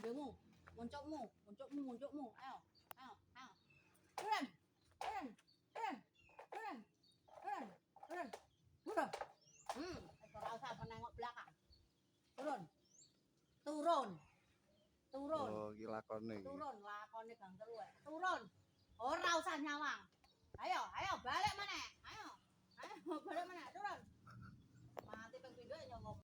Idemu, muncukmu. Ayo. Turun. Ora usah nengok belakang. Turun. Oh, iki lakone iki. Turun lakone Gang Terus. Turun. Ora usah nyawang. Ayo, balik meneh. Ayo, balik meneh. Turun. Mati ping pindho nyongok.